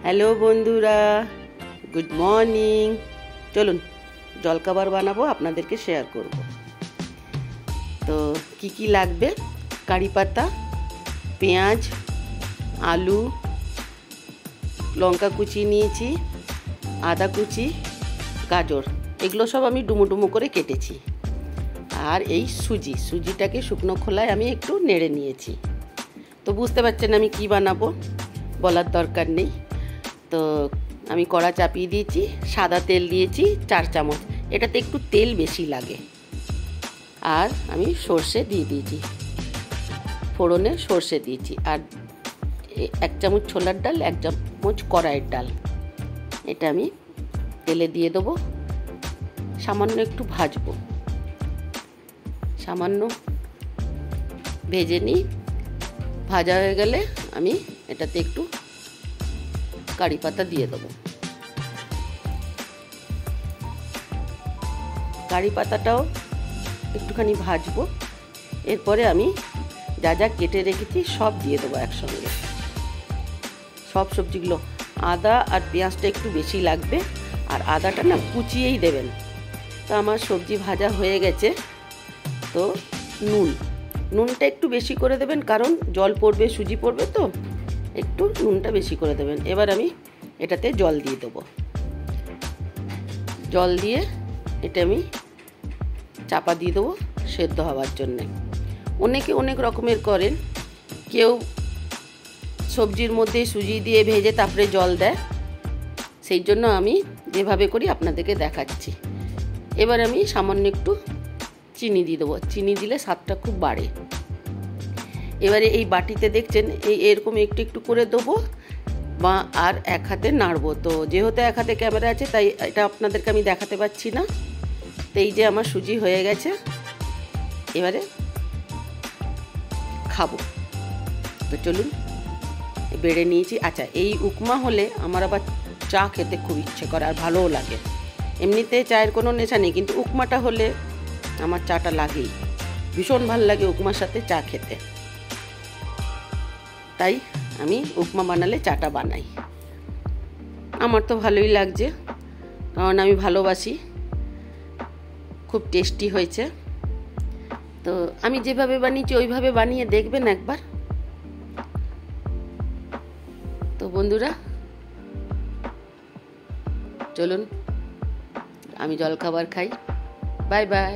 Hello বন্ধুরা, good morning. চলুন জলখাবার বানাবো, আপনাদেরকে শেয়ার করব। তো কি কি লাগবে: কারি পাতা, পেঁয়াজ, আলু, লঙ্কা কুচি নিয়েছি, আদা কুচি, গাজর, এগুলো সব আমি ডুমো ডুমো করে কেটেছি। আর এই সুজিটাকে শুকনো খোলায় আমি একটু নেড়ে নিয়েছি। তো বুঝতে পারছেন আমি কি বানাবো, বলার দরকার নেই। তো আমি কড়া চাপিয়ে দিয়েছি, সাদা তেল দিয়েছি 4 চামচ, এটাতে একটু তেল বেশি লাগে। আর আমি সর্ষে দিয়ে দিয়েছি, ফোড়নে সর্ষে দিয়েছি। আর 1 চামচ ছোলার ডাল, 1 চামচ কড়াইয়ের ডাল, এটা আমি তেলে দিয়ে দেবো। সামান্য একটু ভাজবো, সামান্য ভেজে নিই। ভাজা হয়ে গেলে আমি এটাতে একটু কারি পাতা দিয়ে দেবো। কারি পাতাটাও একটুখানি ভাজবো। এরপরে আমি যা যা কেটে রেখেছি সব দিয়ে দেবো একসঙ্গে, সব সবজিগুলো। আদা আর পেঁয়াজটা একটু বেশি লাগবে, আর আদাটা না কুচিয়েই দেবেন। তো আমার সবজি ভাজা হয়ে গেছে। তো নুনটা একটু বেশি করে দেবেন, কারণ জল পড়বে, সুজি পড়বে, তো একটু নুনটা বেশি করে দেবেন। এবার আমি এটাতে জল দিয়ে দেবো। জল দিয়ে এটা আমি চাপা দিয়ে দেবো সেদ্ধ হওয়ার জন্যে। অনেকে অনেক রকমের করেন, কেউ সবজির মধ্যে সুজি দিয়ে ভেজে তারপরে জল দেয়। সেই জন্য আমি যেভাবে করি আপনাদেরকে দেখাচ্ছি। এবার আমি সামান্য একটু চিনি দিয়ে দেবো, চিনি দিলে স্বাদটা খুব বাড়ে। এবারে এই বাটিতে দেখছেন এরকম একটু একটু করে দেবো, বা আর এক হাতে নাড়বো। তো যেহেতু এক হাতে ক্যামেরা আছে, তাই এটা আপনাদেরকে আমি দেখাতে পাচ্ছি না। তো এই যে আমার সুজি হয়ে গেছে, এবারে খাবো। তো চলুন, বেড়ে নিয়েছি। আচ্ছা, এই উপমা হলে আমার আবার চা খেতে খুব ইচ্ছে করে, আর ভালোও লাগে। এমনিতে চায়ের কোনো নেশা নেই, কিন্তু উপমাটা হলে আমার চাটা লাগেই। ভীষণ ভালো লাগে উপমার সাথে চা খেতে। তাই আমি উপমা বানালে চাটা বানাই। আমার তো ভালোই লাগছে, কারণ আমি ভালোবাসি। খুব টেস্টি হয়েছে। তো আমি যেভাবে বানিয়েছি ওইভাবে বানিয়ে দেখবেন একবার। তো বন্ধুরা, চলুন আমি জলখাবার খাই। Bye bye.